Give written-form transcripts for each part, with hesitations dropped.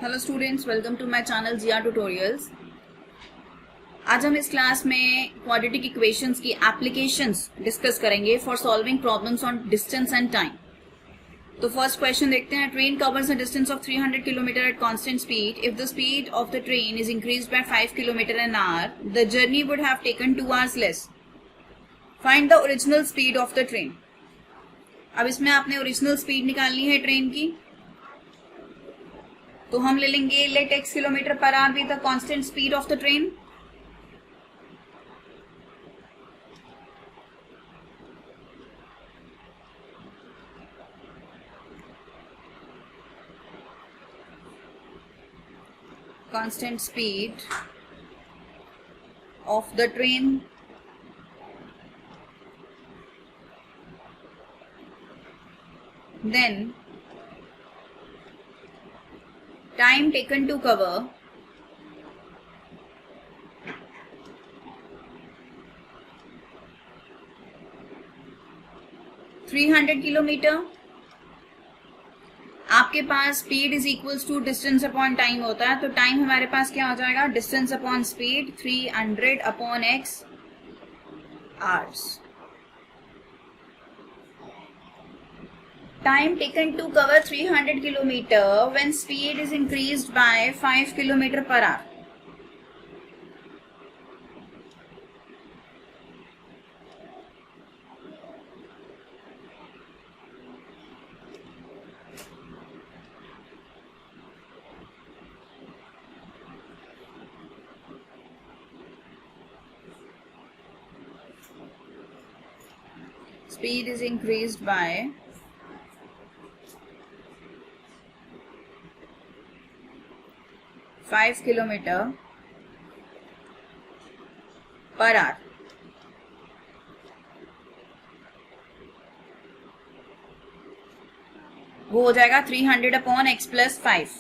Hello students, welcome to my channel GR tutorials. आज हम इस क्लास में क्वाड्रेटिक इक्वेशंस की एप्लीकेशंस डिस्कस करेंगे for solving problems on distance and time. तो फर्स्ट क्वेश्चन देखते हैं। Train covers a distance of 300 kilometre at constant speed. If the speed of the train is increased by 5 kilometre an hour, the journey would have taken 2 hours less. Find the original speed of the train. अब इसमें आपने original speed निकालनी है train की, तो हम ले लेंगे let x kilometre per hour be the constant speed of the train. Constant speed of the train then time taken to cover 300 kilometre. आपके पास speed is equals to distance upon time होता है, तो टाइम हमारे पास क्या हो जाएगा, distance upon speed 300 upon x hours. Time taken to cover 300 kilometer when speed is increased by 5 kilometer per hour. Speed is increased by 5 kilometre per our. वो हो जाएगा 300 अपॉन x प्लस 5।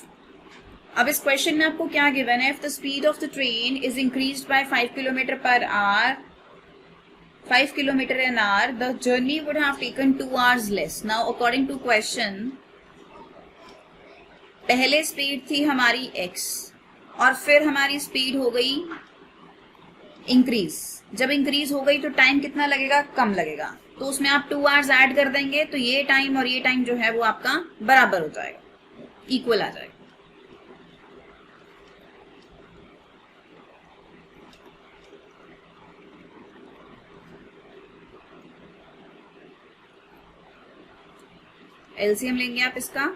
अब इस क्वेश्चन में आपको क्या गिवन है, if the speed of the train is increased by 5 kilometre per hour 5 kilometre an hour, the journey would have taken 2 hours less. Now according to question, पहले speed थी हमारी x और फिर हमारी स्पीड हो गई इंक्रीज। जब इंक्रीज हो गई तो टाइम कितना लगेगा, कम लगेगा, तो उसमें आप 2 hours ऐड कर देंगे, तो ये टाइम और ये टाइम जो है वो आपका बराबर हो जाएगा, इक्वल आ जाएगा। एलसीएम लेंगे आप इसका,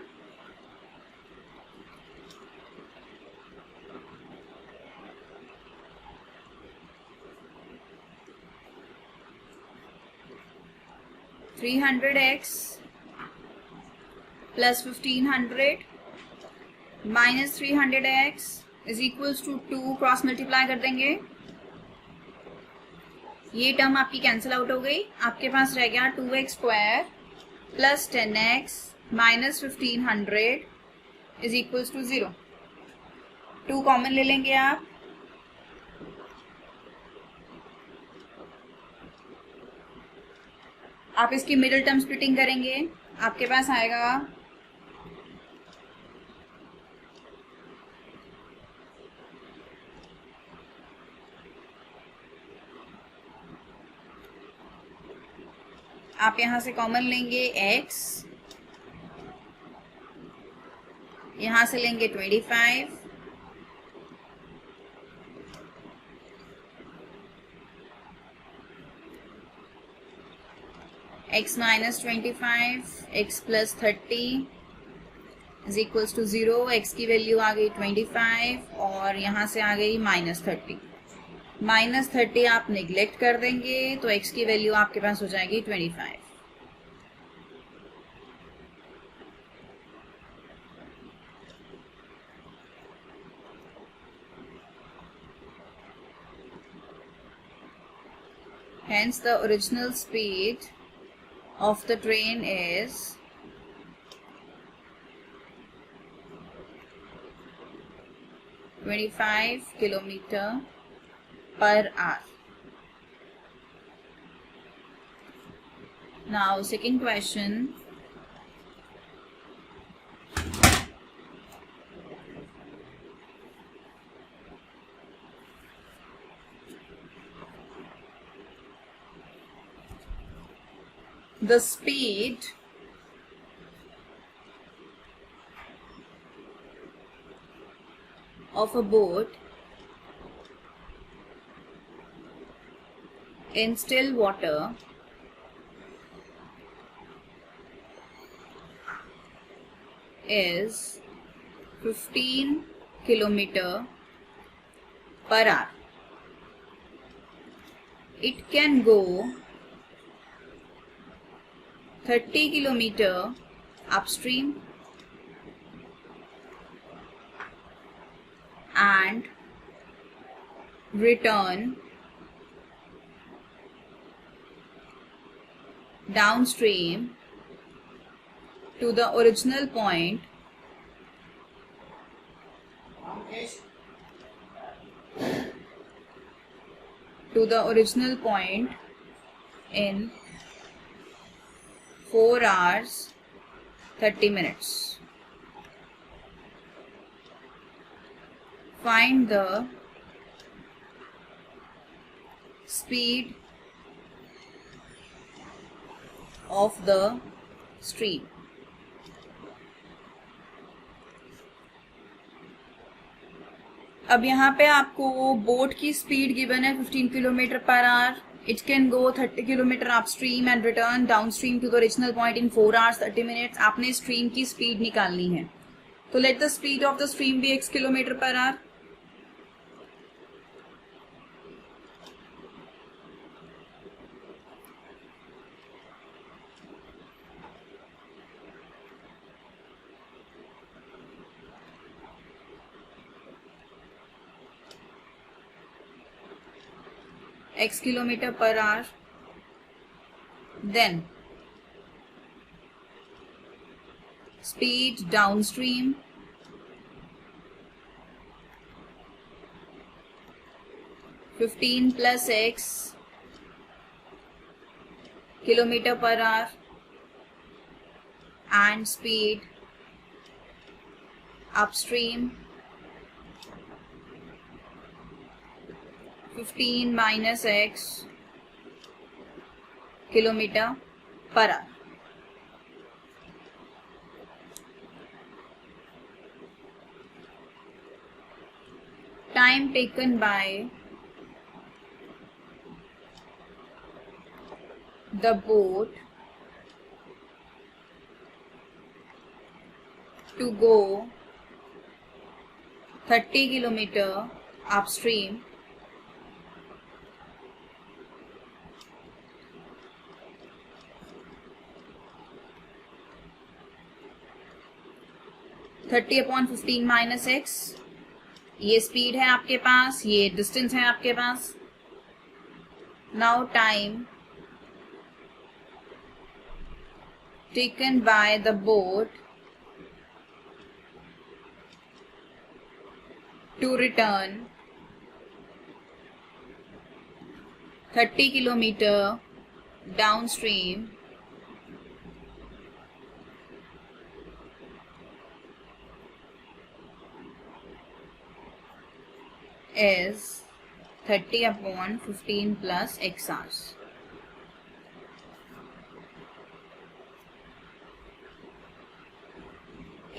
$300x plus 1500 minus 300x is equals to 2, cross multiply कर देंगे, ये टर्म आपकी कैंसिल आउट हो गई। आपके पास रह गया 2x square plus 10x minus 1500 is equals to 0। 2 common ले लेंगे आप, आप इसकी मिडिल टर्म स्प्लिटिंग करेंगे, आपके पास आएगा आप यहां से कॉमन लेंगे x, यहां से लेंगे 25, x minus 25, x plus 30 is equals to 0। x की वैल्यू आ गई 25 और यहां से आ गई माइनस 30। माइनस 30 आप निगलेक्ट कर देंगे, तो x की वैल्यू आपके पास हो जाएगी 25। Hence the original speed of the train is 25 kilometer per hour. Now second question, the speed of a boat in still water is 15 kilometer per hour. It can go 30 kilometer upstream and return downstream to the original point in 4 hours 30 minutes. Find the speed of the stream. अब यहाँ पे आपको boat की speed given है 15 kilometre per hour. It can go 30 kilometre upstream and return downstream to the original point in 4 hours 30 minutes. आपने stream की speed निकालनी है. तो let the speed of the stream be x kilometre per hour. x kilometer per hour. Then speed downstream (15 plus x kilometer per hour) and speed upstream 15 minus x kilometer per hour. Time taken by the boat to go 30 kilometer upstream (30/15 minus x). ये speed है आपके पास, ये distance है आपके पास. Now time taken by the boat to return 30 kilometre downstream is 30/15 plus x hours.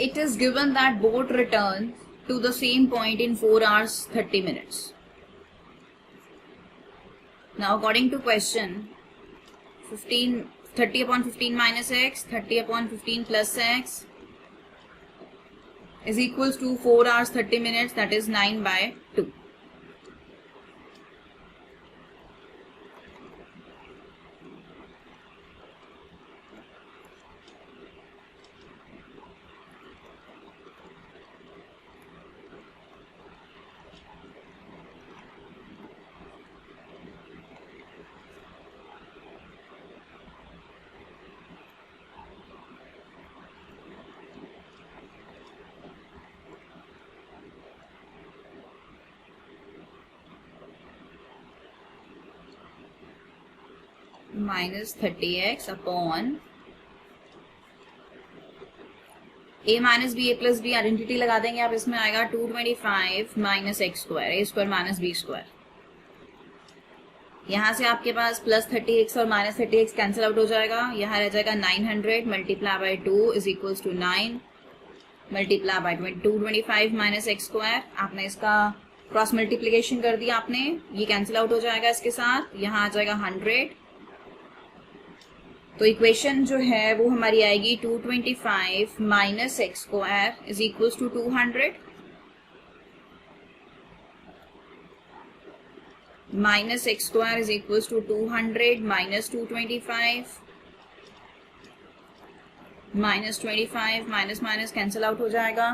It is given that boat returns to the same point in 4 hours 30 minutes. Now according to question, 30/15 minus x, 30/15 plus x is equals to 4 hours 30 minutes, that is 9/2. minus 30x upon a minus b a plus b identity लगा देंगे आप. इसमें आएगा 225 minus x square, a square minus b square. यहाँ से आपके पास plus 30x और minus 30x cancel out हो जाएगा. यहाँ रह जाएगा 900 multiply by 2 is equals to 9 multiply by 225 minus x square. आपने इसका क्रॉस मल्टीप्लीकेशन कर दिया आपने, ये कैंसिल आउट हो जाएगा इसके साथ. यहाँ आ जाएगा 100. तो इक्वेशन जो है वो हमारी आएगी 225 minus x square is equals to 200 minus x square is equals to 200 minus 225 minus 25 minus minus cancel out हो जाएगा.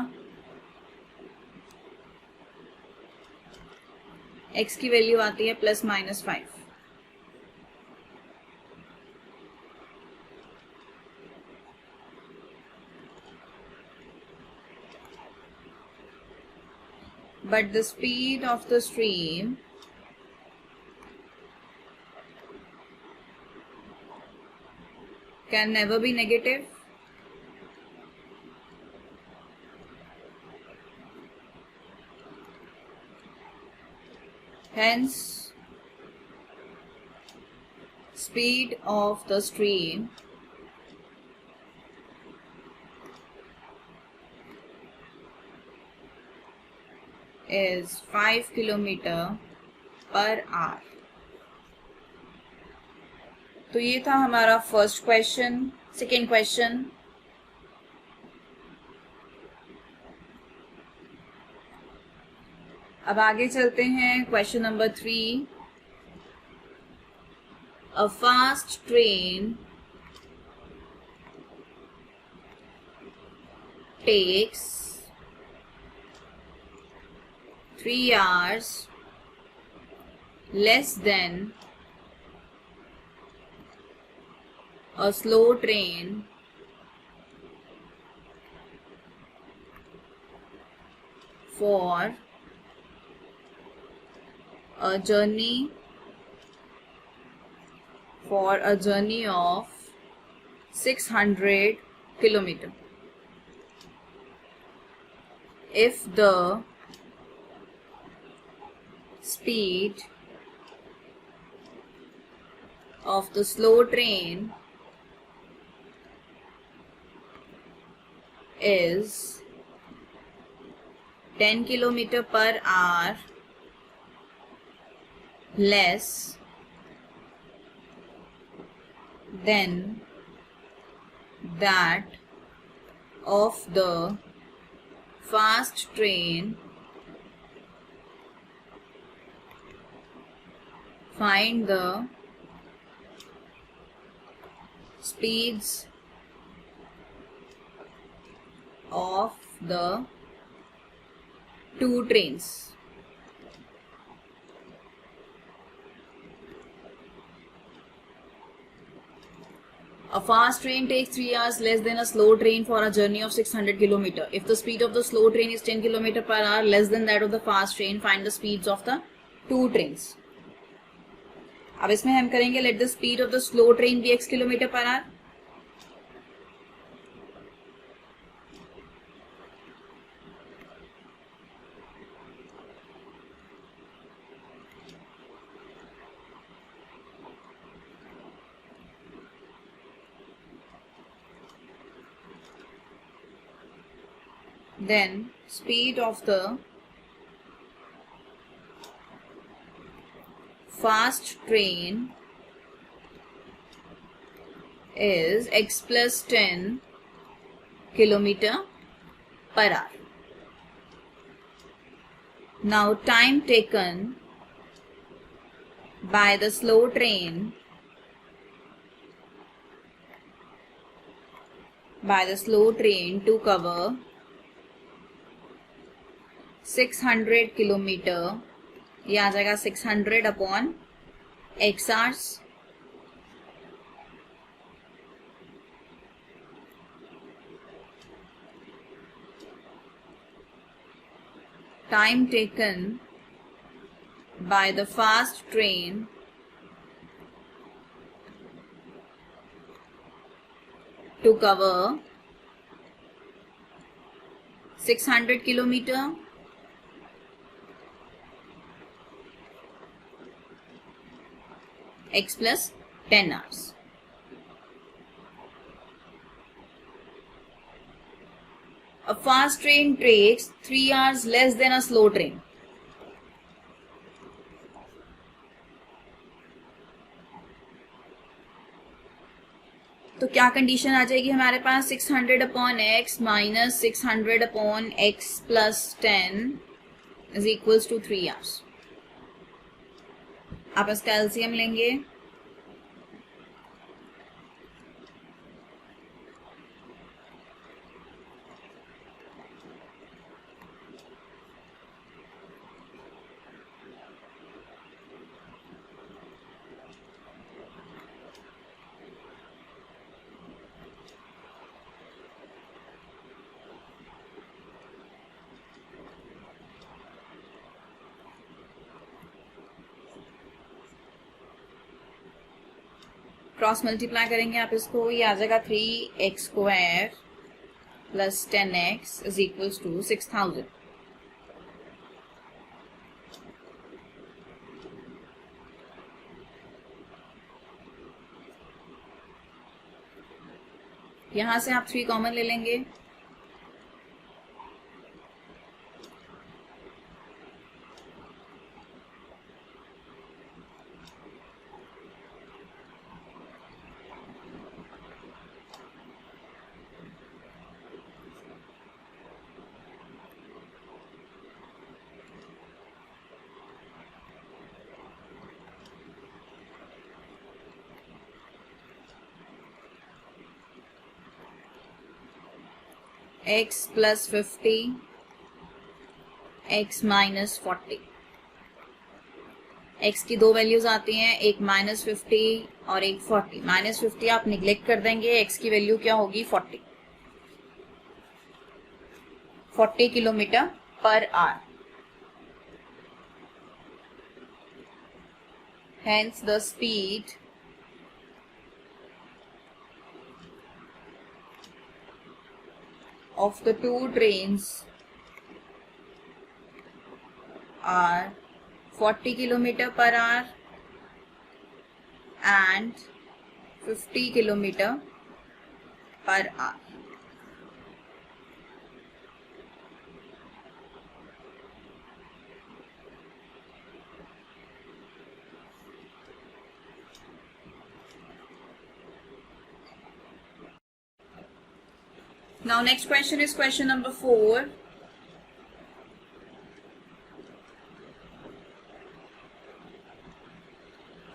x की वैल्यू आती है plus minus 5. But the speed of the stream can never be negative. Hence, speed of the stream is 5 kilometer per hour. तो ये था हमारा first question. Second question, अब आगे चलते हैं. Question number 3. A fast train takes 3 hours less than a slow train for a journey of 600 kilometer. If the speed of the slow train is 10 kilometer per hour less than that of the fast train, find the speeds of the two trains. A fast train takes 3 hours less than a slow train for a journey of 600 km. If the speed of the slow train is 10 km per hour less than that of the fast train, find the speeds of the two trains. अब इसमें हम करेंगे let the speed of the slow train be x km per hour. Then speed of the fast train is x plus 10 kilometer per hour. Now time taken by the slow train to cover 600 kilometre, ये आ जाएगा 600 upon x hours. Time taken by the fast train to cover 600 kilometre x plus 10 hours. A fast train takes 3 hours less than a slow train. तो क्या condition आ जाएगी हमारे पास? 600 upon x minus 600 upon x plus 10 is equals to 3 hours. आप इसका LCM लेंगे. Cross multiply करेंगे आप इसको, ये आ जाएगा 3x square plus 10x is equals to 6000. यहां से आप 3 कॉमन ले लेंगे. x plus 50 x minus 40. x की दो वैल्यूज आती हैं, एक -50 और एक 40. -50 आप निग्लेक्ट कर देंगे, x की वैल्यू क्या होगी? 40 kilometre per our. Hence the speed of the two trains are 40 kilometer per hour and 50 kilometer per hour. Now next question is question number 4.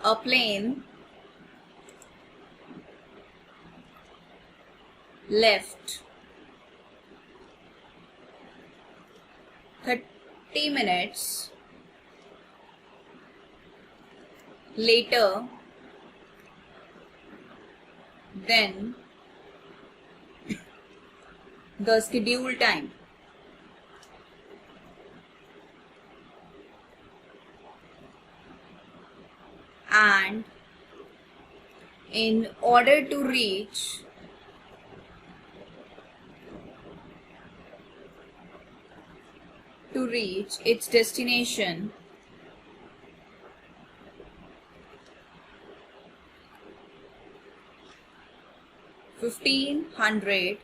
A plane left 30 minutes later than the scheduled time. And in order to reach its destination, (1500)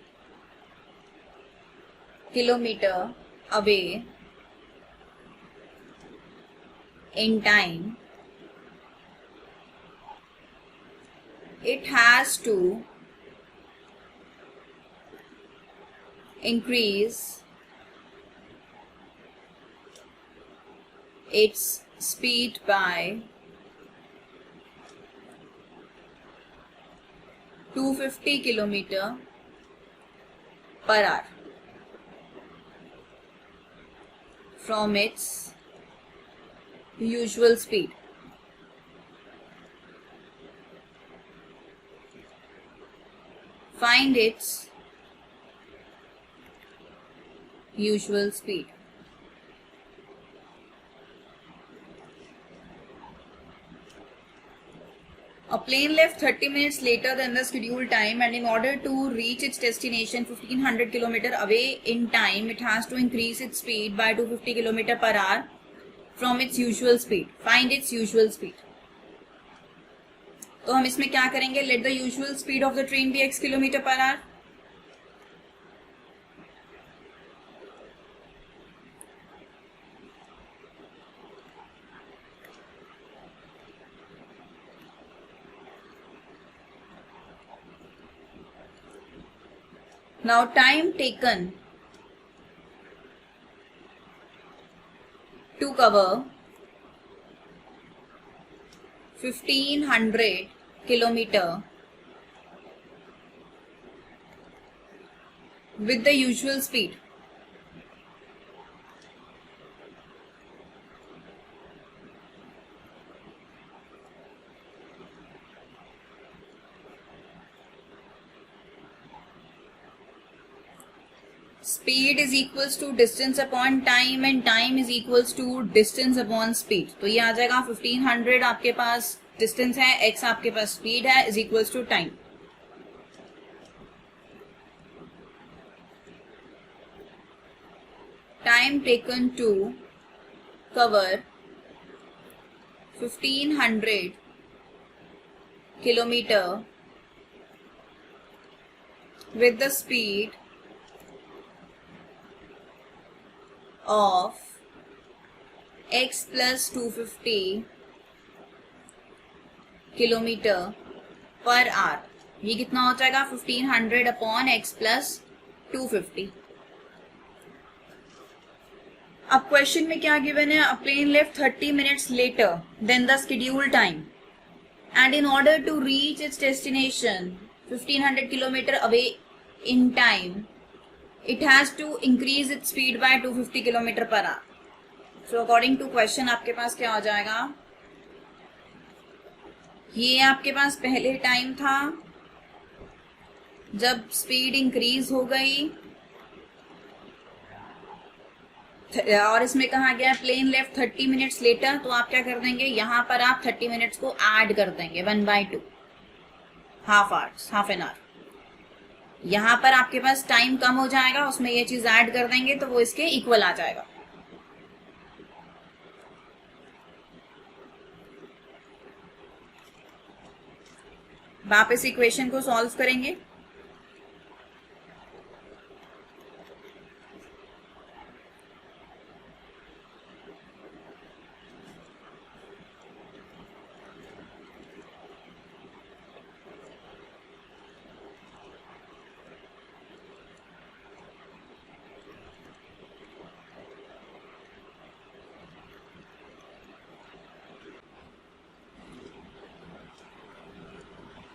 kilometer away in time, it has to increase its speed by 250 kilometer per hour from its usual speed. Find its usual speed. A plane left 30 minutes later than the scheduled time, and in order to reach its destination 1500 km away in time, it has to increase its speed by 250 km per hour from its usual speed. Find its usual speed. तो हम इसमें क्या करेंगे, let the usual speed of the train be x kilometre per hour. Now time taken to cover 1500 kilometer with the usual speed. Speed is equals to distance upon time and time is equals to distance upon speed. तो ये आ जाएगा 1500 आपके पास distance है, x आपके पास speed है, is equals to time. Time taken to cover 1500 kilometer with the speed of x plus 250 kilometre per our. ये कितना हो जाएगा, 1500 अपॉन x प्लस 250. अब क्वेश्चन में क्या गिवन है, a plane left 30 minutes later then the schedule time and in order to reach its destination 1500 kilometre away in time it has to increase its speed by 250 kilometre per hour. So according to question आपके पास क्या हो जाएगा, ये आपके पास पहले time था जब speed increase हो गई और इसमें कहा गया प्लेन लेफ्ट 30 मिनट्स लेटर, तो आप क्या कर देंगे, यहां पर आप 30 मिनट्स को ऐड कर देंगे 1/2, हाफ एन आवर. यहां पर आपके पास टाइम कम हो जाएगा, उसमें ये चीज ऐड कर देंगे तो वो इसके इक्वल आ जाएगा. वापस इक्वेशन को सॉल्व करेंगे.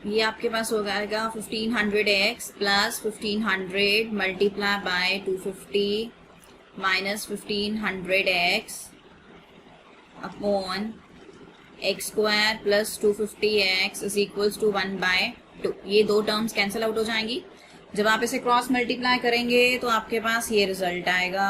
ये आपके पास हो जाएगा 1500x plus 1500 multiply by 250 minus 1500x upon x square plus 250x is equals to 1/2. ये दो टर्म्स कैंसिल आउट हो जाएंगी. जब आप इसे क्रॉस मल्टीप्लाई करेंगे तो आपके पास ये रिजल्ट आएगा.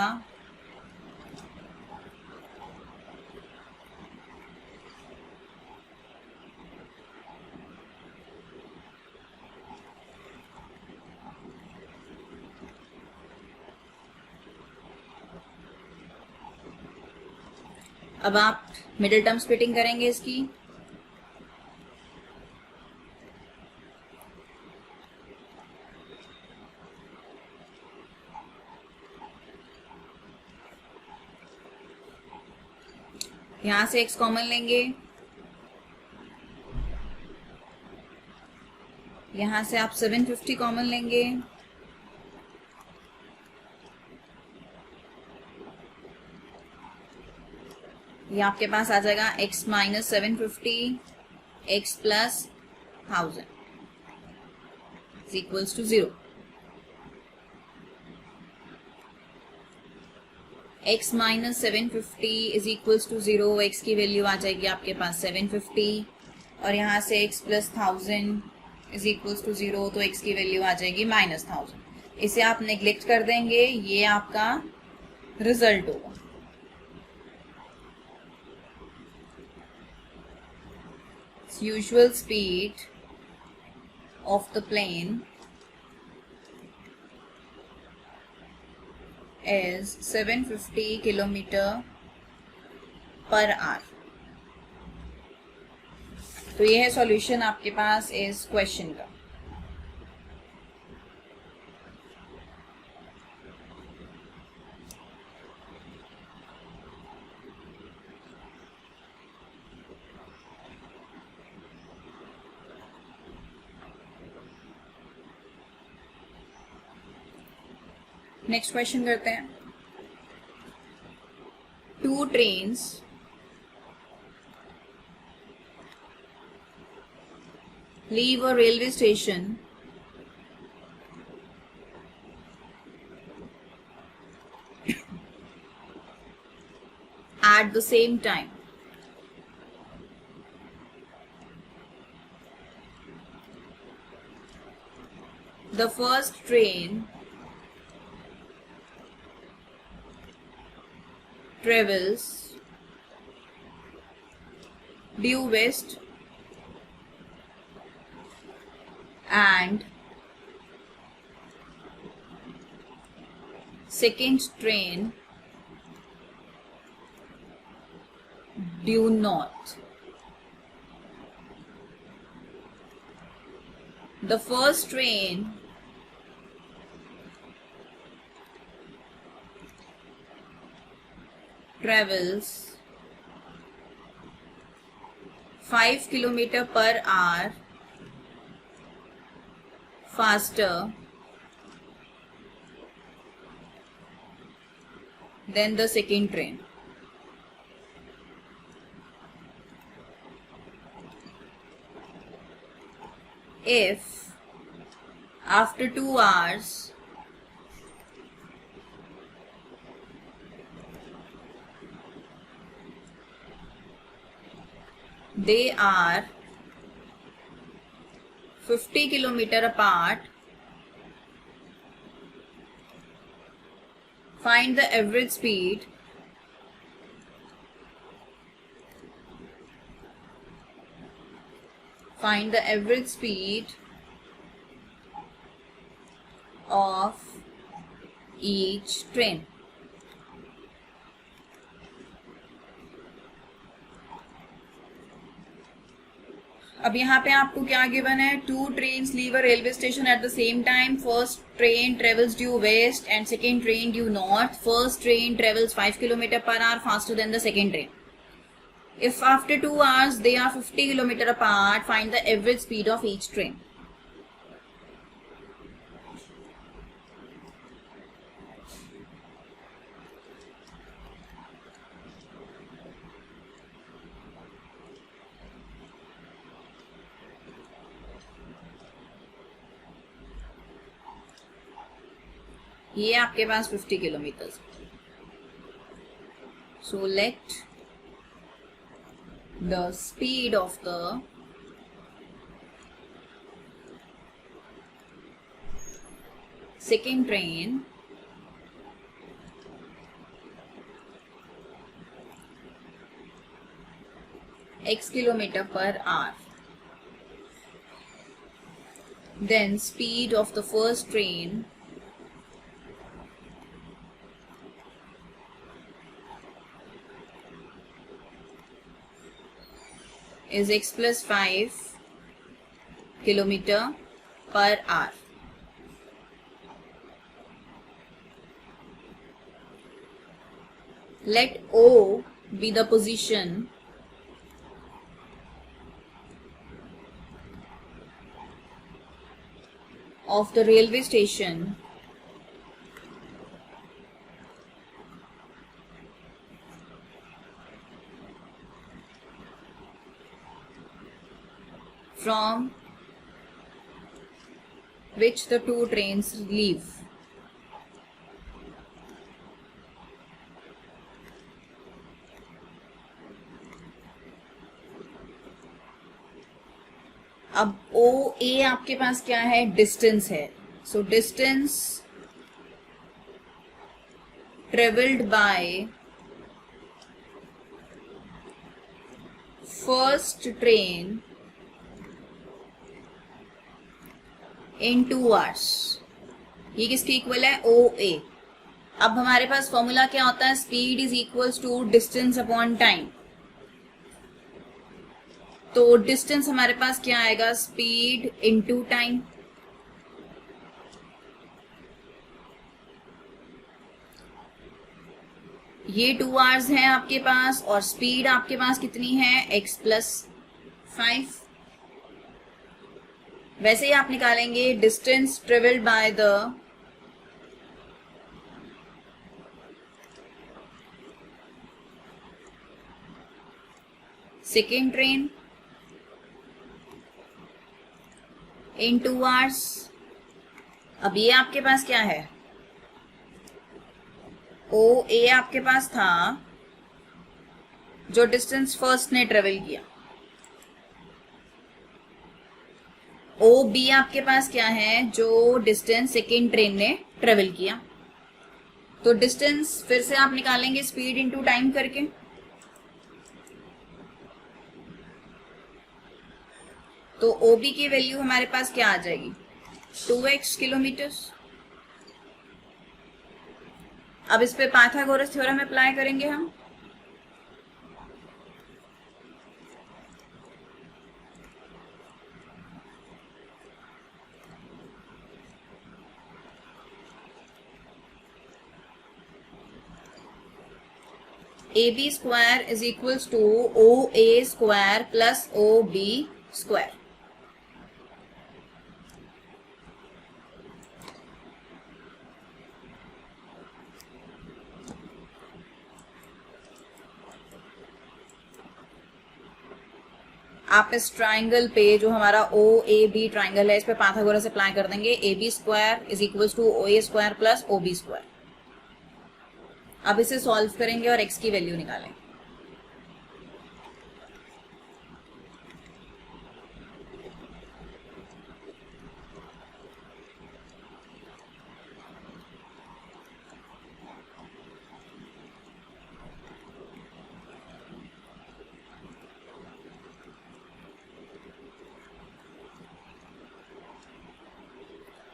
अब आप मिडिल टर्म स्प्लिटिंग करेंगे इसकी. यहां से x कॉमन लेंगे, यहां से आप 750 कॉमन लेंगे, ये आपके पास आ जाएगा x minus 750 x plus 1000 is equals to 0. x minus 750 is equals to 0. x की वैल्यू आ जाएगी आपके पास 750 और यहाँ से x plus 1000 is equals to 0, तो x की वैल्यू आ जाएगी माइनस 1000. इसे आप नेग्लेक्ट कर देंगे, ये आपका रिजल्ट होगा. Usual speed of the plane is 750 kilometre per our. तो ये है सॉल्यूशन आपके पास इस क्वेश्चन का। नेक्स्ट क्वेश्चन करते हैं। 2 trains leave a railway station at the same time. The first train travels due west and second train due north. The first train travels 5 km per hour faster than the second train. If after 2 hours they are 50 km apart, find the average speed of each train. अब यहाँ पे आपको क्या given है? 2 trains leave a railway station at the same time. First train travels due west and second train due north. First train travels 5 km per hour faster than the second train. If after 2 hours they are 50 km apart, find the average speed of each train. ये आपके पास 50 kilometre. So let the speed of the second train x kilometer per hour, then speed of the first train is x plus 5 kilometer per hour. Let O be the position of the railway station from which the 2 trains leave. अब ओ ए आपके पास क्या है? Distance है। So distance travelled by first train in 2 hours, ये किसके equal है? ओ ए। अब हमारे पास फॉर्मूला क्या होता है? Speed is equals to distance upon time. तो डिस्टेंस हमारे पास क्या आएगा, स्पीड इनटू टाइम। ये 2 आवर्स है आपके पास और स्पीड आपके पास कितनी है, x+5। वैसे ही आप निकालेंगे distance travelled by the second train in 2 hours. अब ये आपके पास क्या है, ओ ए आपके पास था जो डिस्टेंस फर्स्ट ने ट्रेवल किया, ओ बी आपके पास क्या है, जो डिस्टेंस सेकेंड ट्रेन ने ट्रेवल किया। तो डिस्टेंस फिर से आप निकालेंगे स्पीड इनटू टाइम करके। तो ओ बी की वैल्यू हमारे पास क्या आ जाएगी, 2x किलोमीटर्स। अब इस पे पाइथागोरस थ्योरम अप्लाई करेंगे हम। A B square is equals to O A square plus O B square. आप इस ट्राइंगल पे जो हमारा ओ ए बी ट्राइंगल है, इस पे पाइथागोरस अप्लाई कर देंगे। A B square is equals to O A square plus O B square. अब इसे सॉल्व करेंगे और x की वैल्यू निकालेंगे।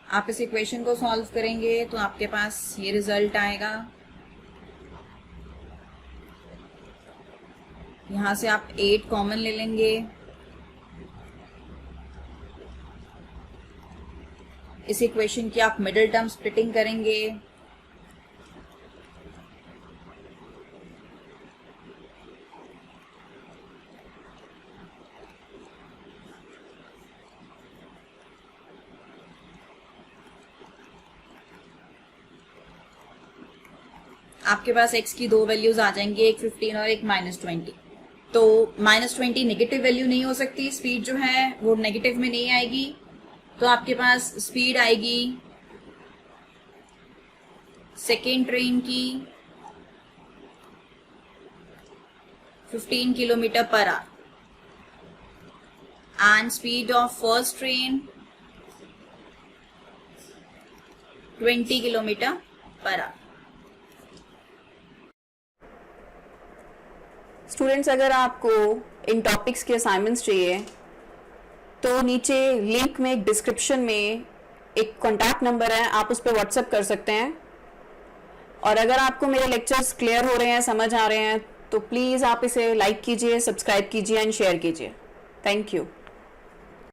आप इस इक्वेशन को सॉल्व करेंगे तो आपके पास ये रिजल्ट आएगा। यहां से आप 8 कॉमन ले लेंगे। इस इक्वेशन की आप मिडिल टर्म स्प्लिटिंग करेंगे। आपके पास x की 2 वैल्यूज आ जाएंगी, एक 15 और एक -20। तो -20 नेगेटिव वैल्यू नहीं हो सकती, स्पीड जो है वो नेगेटिव में नहीं आएगी। तो आपके पास स्पीड आएगी सेकेंड ट्रेन की 15 kilometre per our and speed of first train 20 kilometre per our. Students, अगर आपको इन टॉपिक्स के असाइनमेंट्स चाहिए तो नीचे लिंक में डिस्क्रिप्शन में एक कॉन्टैक्ट नंबर है, आप उस पर व्हाट्सएप कर सकते हैं। और अगर आपको मेरे लेक्चर्स क्लियर हो रहे हैं, समझ आ रहे हैं, तो प्लीज़ आप इसे लाइक कीजिए, सब्सक्राइब कीजिए एंड शेयर कीजिए। Thank you.